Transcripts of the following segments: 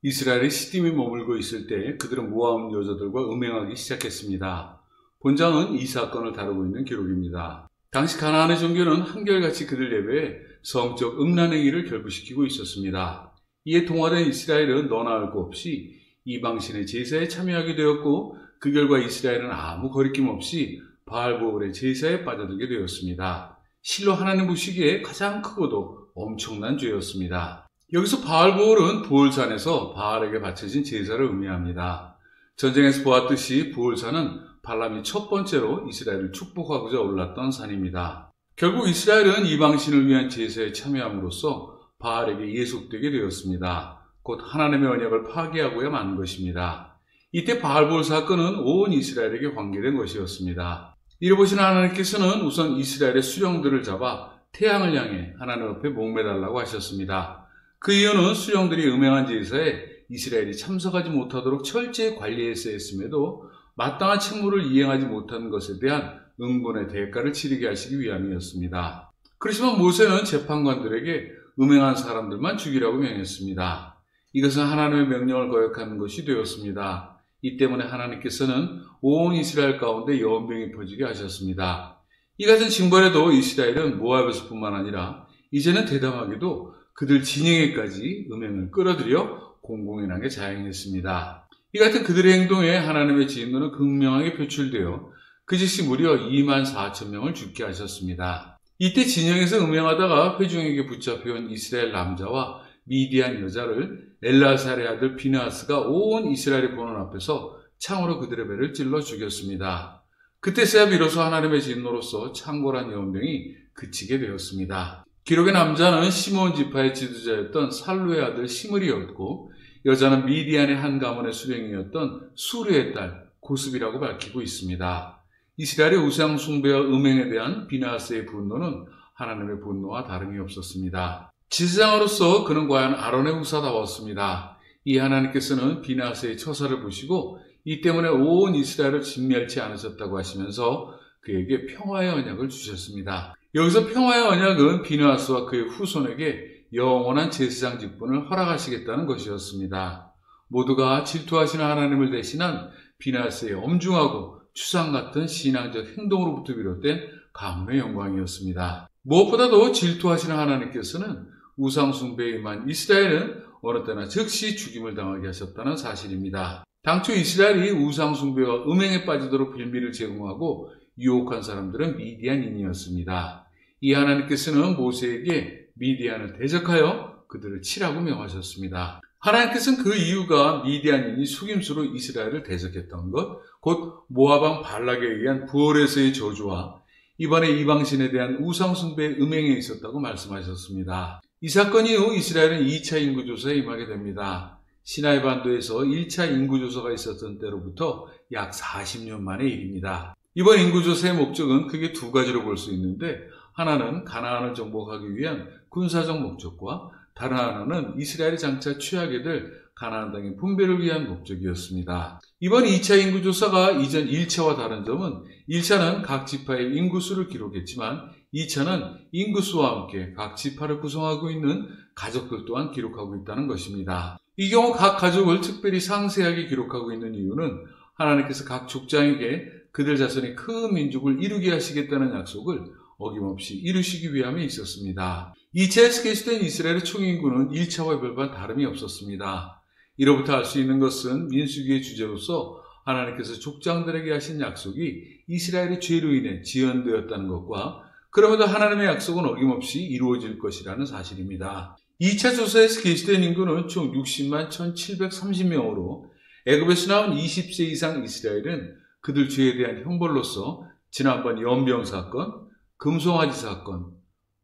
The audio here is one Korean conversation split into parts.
이스라엘에 시딤이 머물고 있을 때 그들은 모압 여자들과 음행하기 시작했습니다. 본장은 이 사건을 다루고 있는 기록입니다. 당시 가나안의 종교는 한결같이 그들 예배에 성적 음란 행위를 결부시키고 있었습니다. 이에 동화된 이스라엘은 너나 할 것 없이 이방신의 제사에 참여하게 되었고, 그 결과 이스라엘은 아무 거리낌 없이 바알보올의 제사에 빠져들게 되었습니다. 실로 하나님 보시기에 가장 크고도 엄청난 죄였습니다. 여기서 바알보올은 보올산에서 바알에게 바쳐진 제사를 의미합니다. 전쟁에서 보았듯이 보올산은 발람이 첫 번째로 이스라엘을 축복하고자 올랐던 산입니다. 결국 이스라엘은 이방신을 위한 제사에 참여함으로써 바알에게 예속되게 되었습니다. 곧 하나님의 언약을 파괴하고야 만 것입니다. 이때 바알보올 사건은 온 이스라엘에게 관계된 것이었습니다. 이를 보시는 하나님께서는 우선 이스라엘의 수령들을 잡아 태양을 향해 하나님 앞에 목매달라고 하셨습니다. 그 이유는 수령들이 음행한 제사에 이스라엘이 참석하지 못하도록 철저히 관리했어야 했음에도 마땅한 책무를 이행하지 못한 것에 대한 응분의 대가를 치르게 하시기 위함이었습니다. 그렇지만 모세는 재판관들에게 음행한 사람들만 죽이라고 명했습니다. 이것은 하나님의 명령을 거역하는 것이 되었습니다. 이 때문에 하나님께서는 온 이스라엘 가운데 연병이 퍼지게 하셨습니다. 이 같은 징벌에도 이스라엘은 모압에서 뿐만 아니라 이제는 대담하게도 그들 진영에까지 음행을 끌어들여 공공연하게 자행했습니다. 이 같은 그들의 행동에 하나님의 진노는 극명하게 표출되어 그 즉시 무려 24,000명을 죽게 하셨습니다. 이때 진영에서 음행하다가 회중에게 붙잡혀온 이스라엘 남자와 미디안 여자를 엘라살의 아들 비느하스가 온 이스라엘이 보는 앞에서 창으로 그들의 배를 찔러 죽였습니다. 그때서야 비로소 하나님의 진노로서 창궐한 연병이 그치게 되었습니다. 기록의 남자는 시몬 지파의 지도자였던 살루의 아들 시므리였고, 여자는 미디안의 한 가문의 수령이었던 수르의 딸 고습이라고 밝히고 있습니다. 이스라엘의 우상 숭배와 음행에 대한 비느하스의 분노는 하나님의 분노와 다름이 없었습니다. 지사장으로서 그는 과연 아론의 후사다웠습니다. 이 하나님께서는 비느하스의 처사를 보시고 이 때문에 온 이스라엘을 진멸치 않으셨다고 하시면서 그에게 평화의 언약을 주셨습니다. 여기서 평화의 언약은 비느하스와 그의 후손에게 영원한 제사장 직분을 허락하시겠다는 것이었습니다. 모두가 질투하시는 하나님을 대신한 비느하스의 엄중하고 추상 같은 신앙적 행동으로부터 비롯된 가문의 영광이었습니다. 무엇보다도 질투하시는 하나님께서는 우상 숭배에 임한 이스라엘은 어느 때나 즉시 죽임을 당하게 하셨다는 사실입니다. 당초 이스라엘이 우상 숭배와 음행에 빠지도록 빌미를 제공하고 유혹한 사람들은 미디안인이었습니다. 이 하나님께서는 모세에게 미디안을 대적하여 그들을 치라고 명하셨습니다. 하나님께서는 그 이유가 미디안인이 속임수로 이스라엘을 대적했던 것, 곧 모압 왕 발락에 의한 부월에서의 저주와 이번에 이방신에 대한 우상 숭배의 음행에 있었다고 말씀하셨습니다. 이 사건 이후 이스라엘은 2차 인구조사에 임하게 됩니다. 시나이 반도에서 1차 인구조사가 있었던 때로부터 약 40년 만의 일입니다. 이번 인구조사의 목적은 크게 두 가지로 볼 수 있는데, 하나는 가나안을 정복하기 위한 군사적 목적과 다른 하나는 이스라엘이 장차 취하게 될 가나안 땅의 분배를 위한 목적이었습니다. 이번 2차 인구조사가 이전 1차와 다른 점은 1차는 각 지파의 인구수를 기록했지만 2차는 인구수와 함께 각 지파를 구성하고 있는 가족들 또한 기록하고 있다는 것입니다. 이 경우 각 가족을 특별히 상세하게 기록하고 있는 이유는 하나님께서 각 족장에게 그들 자손이 큰 민족을 이루게 하시겠다는 약속을 어김없이 이루시기 위함에 있었습니다. 2차에서 게시된 이스라엘의 총인구는 1차와 별반 다름이 없었습니다. 이로부터 알 수 있는 것은 민수기의 주제로서 하나님께서 족장들에게 하신 약속이 이스라엘의 죄로 인해 지연되었다는 것과 그럼에도 하나님의 약속은 어김없이 이루어질 것이라는 사실입니다. 2차 조사에서 게시된 인구는 총 60만 1730명으로 애굽에서 나온 20세 이상 이스라엘은 그들 죄에 대한 형벌로서 지난번 연병 사건, 금송아지 사건,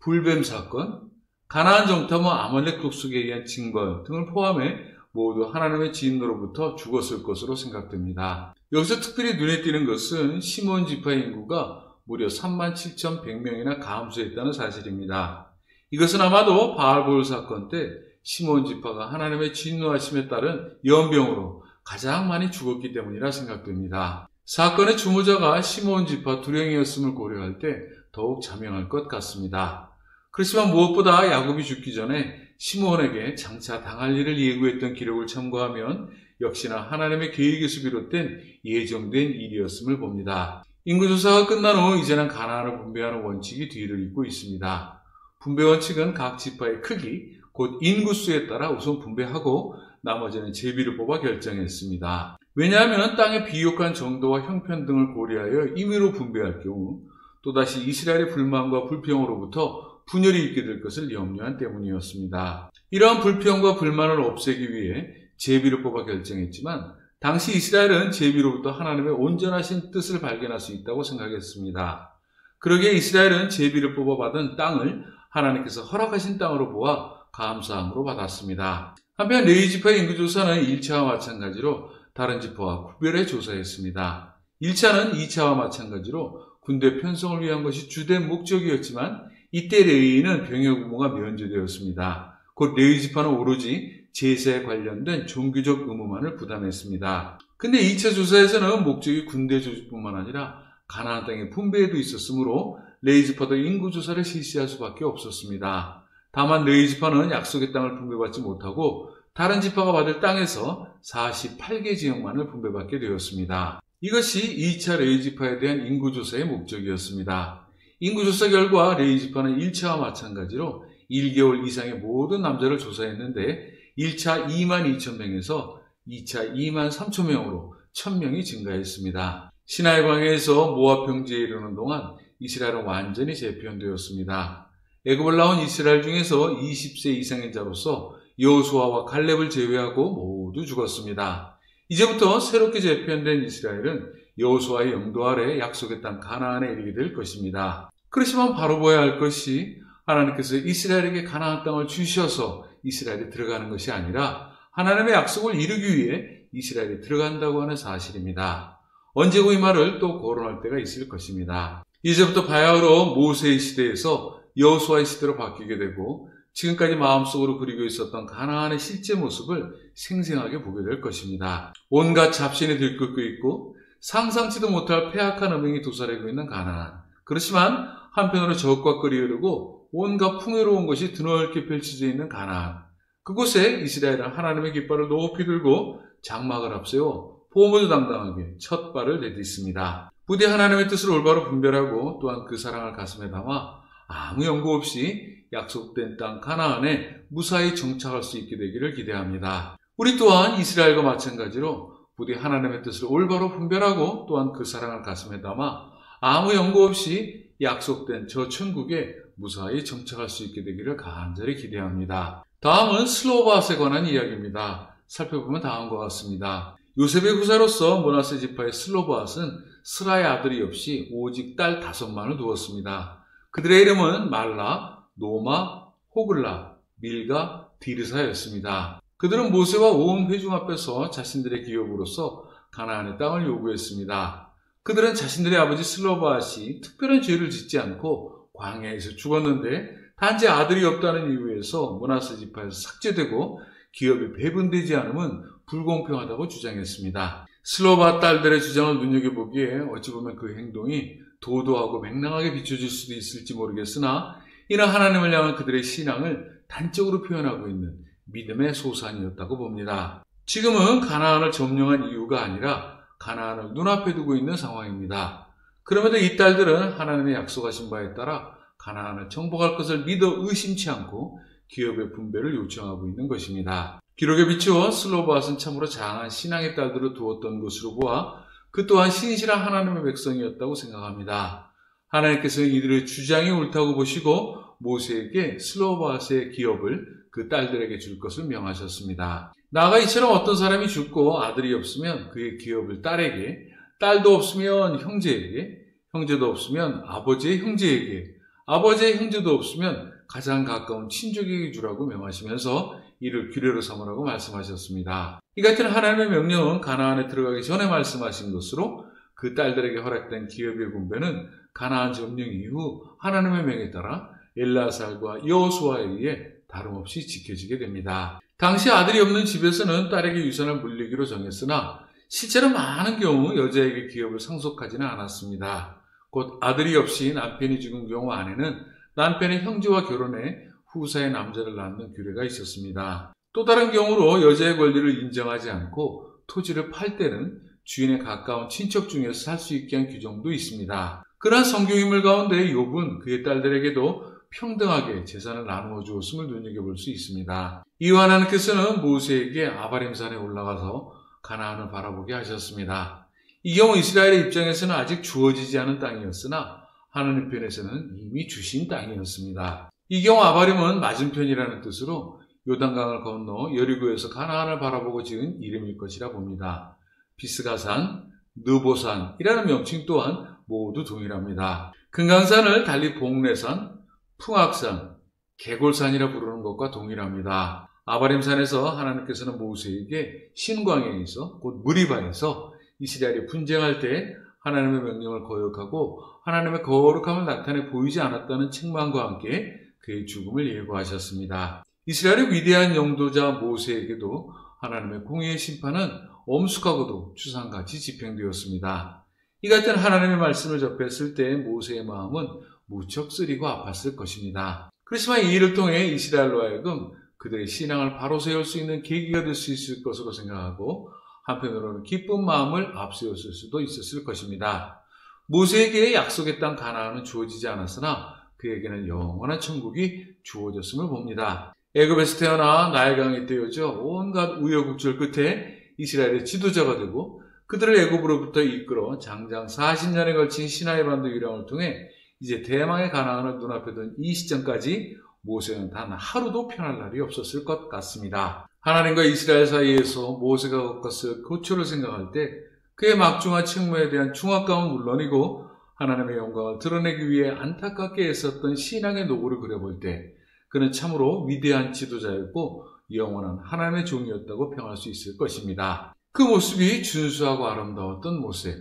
불뱀 사건, 가나안 정탐과 아말렉 족속에 의한 징벌 등을 포함해 모두 하나님의 진노로부터 죽었을 것으로 생각됩니다. 여기서 특별히 눈에 띄는 것은 시몬 지파의 인구가 무려 37,100명이나 감소했다는 사실입니다. 이것은 아마도 바알보올 사건 때 시몬 지파가 하나님의 진노하심에 따른 연병으로 가장 많이 죽었기 때문이라 생각됩니다. 사건의 주모자가 시몬 지파 두령이었음을 고려할 때 더욱 자명할 것 같습니다. 그렇지만 무엇보다 야곱이 죽기 전에 시므온에게 장차 당할 일을 예고했던 기록을 참고하면 역시나 하나님의 계획에서 비롯된 예정된 일이었음을 봅니다. 인구조사가 끝난 후 이제는 가나안을 분배하는 원칙이 뒤를 잇고 있습니다. 분배 원칙은 각 지파의 크기, 곧 인구수에 따라 우선 분배하고 나머지는 제비를 뽑아 결정했습니다. 왜냐하면 땅의 비옥한 정도와 형편 등을 고려하여 임의로 분배할 경우 또다시 이스라엘의 불만과 불평으로부터 분열이 있게 될 것을 염려한 때문이었습니다. 이러한 불평과 불만을 없애기 위해 제비를 뽑아 결정했지만 당시 이스라엘은 제비로부터 하나님의 온전하신 뜻을 발견할 수 있다고 생각했습니다. 그러기에 이스라엘은 제비를 뽑아 받은 땅을 하나님께서 허락하신 땅으로 보아 감사함으로 받았습니다. 한편 레위 지파의 인구조사는 1차와 마찬가지로 다른 지파와 구별해 조사했습니다. 1차는 2차와 마찬가지로 군대 편성을 위한 것이 주된 목적이었지만 이때 레위인은 병역 의무가 면제되었습니다. 곧 레위 지파는 오로지 제사에 관련된 종교적 의무만을 부담했습니다. 근데 2차 조사에서는 목적이 군대 조직뿐만 아니라 가나안 땅의 분배에도 있었으므로 레위 지파도 인구 조사를 실시할 수밖에 없었습니다. 다만 레위 지파는 약속의 땅을 분배받지 못하고 다른 지파가 받을 땅에서 48개 지역만을 분배받게 되었습니다. 이것이 2차 레위 지파에 대한 인구 조사의 목적이었습니다. 인구 조사 결과 레위 지파는 1차와 마찬가지로 1개월 이상의 모든 남자를 조사했는데 1차 22,000명에서 2차 23,000명으로 1,000명이 증가했습니다. 시나이 광야에서 모압 평지에 이르는 동안 이스라엘은 완전히 재편되었습니다. 애굽을 나온 이스라엘 중에서 20세 이상인 자로서 여호수아와 갈렙을 제외하고 모두 죽었습니다. 이제부터 새롭게 재편된 이스라엘은 여호수아의 영도 아래 약속의 땅 가나안에 이르게 될 것입니다. 그렇지만 바로 보아야 할 것이 하나님께서 이스라엘에게 가나안 땅을 주셔서 이스라엘에 들어가는 것이 아니라 하나님의 약속을 이루기 위해 이스라엘에 들어간다고 하는 사실입니다. 언제고 이 말을 또 거론할 때가 있을 것입니다. 이제부터 바야흐로 모세의 시대에서 여호수아의 시대로 바뀌게 되고 지금까지 마음속으로 그리고 있었던 가나안의 실제 모습을 생생하게 보게 될 것입니다. 온갖 잡신이 들끓고 있고 상상치도 못할 폐악한 음행이 도사리고 있는 가나안. 그렇지만 한편으로 적과 끓이 흐르고 온갖 풍요로운 것이 드넓게 펼쳐져 있는 가나안. 그곳에 이스라엘은 하나님의 깃발을 높이 들고 장막을 앞세워 보물당당하게 첫 발을 내딛습니다. 부디 하나님의 뜻을 올바로 분별하고 또한 그 사랑을 가슴에 담아 아무 연고 없이 약속된 땅 가나안에 무사히 정착할 수 있게 되기를 기대합니다. 우리 또한 이스라엘과 마찬가지로 부디 하나님의 뜻을 올바로 분별하고 또한 그 사랑을 가슴에 담아 아무 연고 없이 약속된 저 천국에 무사히 정착할 수 있게 되기를 간절히 기대합니다. 다음은 슬로바앗에 관한 이야기입니다. 살펴보면 다음과 같습니다. 요셉의 후사로서 므낫세 지파의 슬로바앗은 스라의 아들이 없이 오직 딸 5만을 두었습니다. 그들의 이름은 말라, 노마, 호글라, 밀가, 디르사였습니다. 그들은 모세와 온 회중 앞에서 자신들의 기업으로서 가나안의 땅을 요구했습니다. 그들은 자신들의 아버지 슬로바앗이 특별한 죄를 짓지 않고 광야에서 죽었는데 단지 아들이 없다는 이유에서 므낫세 지파에서 삭제되고 기업이 배분되지 않음은 불공평하다고 주장했습니다. 슬로바앗 딸들의 주장을 눈여겨보기에 어찌 보면 그 행동이 도도하고 맹랑하게 비춰질 수도 있을지 모르겠으나 이는 하나님을 향한 그들의 신앙을 단적으로 표현하고 있는 믿음의 소산이었다고 봅니다. 지금은 가나안을 점령한 이유가 아니라 가나안을 눈앞에 두고 있는 상황입니다. 그럼에도 이 딸들은 하나님의 약속하신 바에 따라 가나안을 정복할 것을 믿어 의심치 않고 기업의 분배를 요청하고 있는 것입니다. 기록에 비추어 슬로바앗은 참으로 장한 신앙의 딸들을 두었던 것으로 보아 그 또한 신실한 하나님의 백성이었다고 생각합니다. 하나님께서는 이들의 주장이 옳다고 보시고 모세에게 슬로바앗의 기업을 그 딸들에게 줄 것을 명하셨습니다. 나아가 이처럼 어떤 사람이 죽고 아들이 없으면 그의 기업을 딸에게, 딸도 없으면 형제에게, 형제도 없으면 아버지의 형제에게, 아버지의 형제도 없으면 가장 가까운 친족에게 주라고 명하시면서 이를 규례로 삼으라고 말씀하셨습니다. 이 같은 하나님의 명령은 가나안에 들어가기 전에 말씀하신 것으로 그 딸들에게 허락된 기업의 분배는 가나안 점령 이후 하나님의 명에 따라 엘라살과 여호수아에 의해 다름없이 지켜지게 됩니다. 당시 아들이 없는 집에서는 딸에게 유산을 물리기로 정했으나 실제로 많은 경우 여자에게 기업을 상속하지는 않았습니다. 곧 아들이 없이 남편이 죽은 경우 아내는 남편의 형제와 결혼해 후사의 남자를 낳는 규례가 있었습니다. 또 다른 경우로 여자의 권리를 인정하지 않고 토지를 팔 때는 주인에 가까운 친척 중에서 살 수 있게 한 규정도 있습니다. 그러한 성경인물 가운데 욥은 그의 딸들에게도 평등하게 재산을 나누어 주었음을 눈여겨볼 수 있습니다. 이와 하나님께서는 모세에게 아바림산에 올라가서 가나안을 바라보게 하셨습니다. 이 경우 이스라엘의 입장에서는 아직 주어지지 않은 땅이었으나 하나님 편에서는 이미 주신 땅이었습니다. 이 경우 아바림은 맞은편이라는 뜻으로 요단강을 건너 여리고에서 가나안을 바라보고 지은 이름일 것이라 봅니다. 비스가산, 느보산이라는 명칭 또한 모두 동일합니다. 금강산을 달리 복례산, 풍악산, 개골산이라 부르는 것과 동일합니다. 아바림산에서 하나님께서는 모세에게 신광야에서 곧 무리바에서 이스라엘이 분쟁할 때 하나님의 명령을 거역하고 하나님의 거룩함을 나타내 보이지 않았다는 책망과 함께 그의 죽음을 예고하셨습니다. 이스라엘의 위대한 영도자 모세에게도 하나님의 공의의 심판은 엄숙하고도 추상같이 집행되었습니다. 이 같은 하나님의 말씀을 접했을 때 모세의 마음은 무척 쓰리고 아팠을 것입니다. 그렇지만 이 일을 통해 이스라엘로 하여금 그들의 신앙을 바로 세울 수 있는 계기가 될 수 있을 것으로 생각하고 한편으로는 기쁜 마음을 앞세웠을 수도 있었을 것입니다. 모세에게 약속의 땅 가나안은 주어지지 않았으나 그에게는 영원한 천국이 주어졌음을 봅니다. 애굽에서 태어나 나일강에 떼어져 온갖 우여곡절 끝에 이스라엘의 지도자가 되고 그들을 애굽으로부터 이끌어 장장 40년에 걸친 시나이 반도 유랑을 통해 이제 대망의 가나안을 눈앞에 둔 이 시점까지 모세는 단 하루도 편할 날이 없었을 것 같습니다. 하나님과 이스라엘 사이에서 모세가 겪었을 고초를 생각할 때 그의 막중한 책무에 대한 중압감은 물론이고 하나님의 영광을 드러내기 위해 안타깝게 애썼던 신앙의 노고를 그려볼 때 그는 참으로 위대한 지도자였고 영원한 하나님의 종이었다고 평할 수 있을 것입니다. 그 모습이 준수하고 아름다웠던 모세,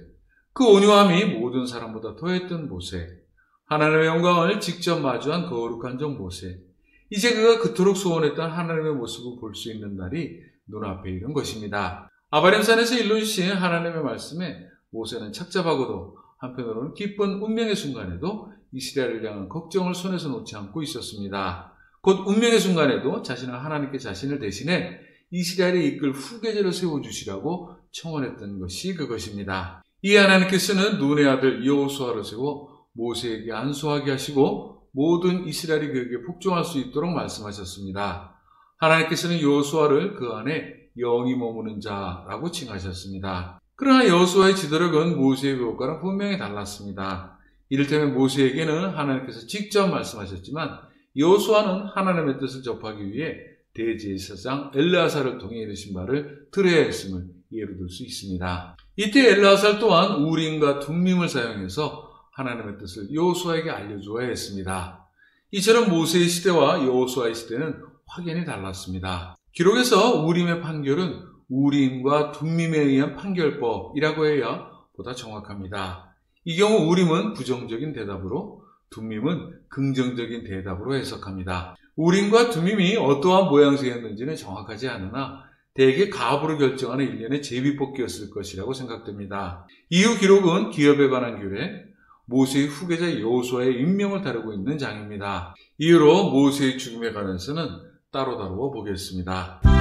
그 온유함이 모든 사람보다 더했던 모세, 하나님의 영광을 직접 마주한 거룩한 종 모세, 이제 그가 그토록 소원했던 하나님의 모습을 볼 수 있는 날이 눈앞에 이른 것입니다. 아바림산에서 일러주신 하나님의 말씀에 모세는 착잡하고도 한편으로는 기쁜 운명의 순간에도 이스라엘을 향한 걱정을 손에서 놓지 않고 있었습니다. 곧 운명의 순간에도 자신을 하나님께 자신을 대신해 이스라엘에 이끌 후계자를 세워주시라고 청원했던 것이 그것입니다. 이 하나님께서는 눈의 아들 여호수아를 세워 모세에게 안수하게 하시고 모든 이스라엘이 그에게 복종할 수 있도록 말씀하셨습니다. 하나님께서는 여호수아를 그 안에 영이 머무는 자라고 칭하셨습니다. 그러나 여호수아의 지도력은 모세의 교육과는 분명히 달랐습니다. 이를테면 모세에게는 하나님께서 직접 말씀하셨지만 여호수아는 하나님의 뜻을 접하기 위해 대제사장 엘르아살을 통해 이르신 바를 들어야 했음을 예로 들 수 있습니다. 이때 엘르아살 또한 우림과 둠밈을 사용해서 하나님의 뜻을 여호수아에게 알려주어야 했습니다. 이처럼 모세의 시대와 여호수아의 시대는 확연히 달랐습니다. 기록에서 우림의 판결은 우림과 둠밈에 의한 판결법이라고 해야 보다 정확합니다. 이 경우 우림은 부정적인 대답으로 둠밈은 긍정적인 대답으로 해석합니다. 우림과 둠밈이 어떠한 모양새였는지는 정확하지 않으나 대개 가압으로 결정하는 일련의 제비뽑기였을 것이라고 생각됩니다. 이후 기록은 기업에 관한 규례, 모세의 후계자 여호수아의 임명을 다루고 있는 장입니다. 이후로 모세의 죽음에 관해서는 따로 다루어 보겠습니다.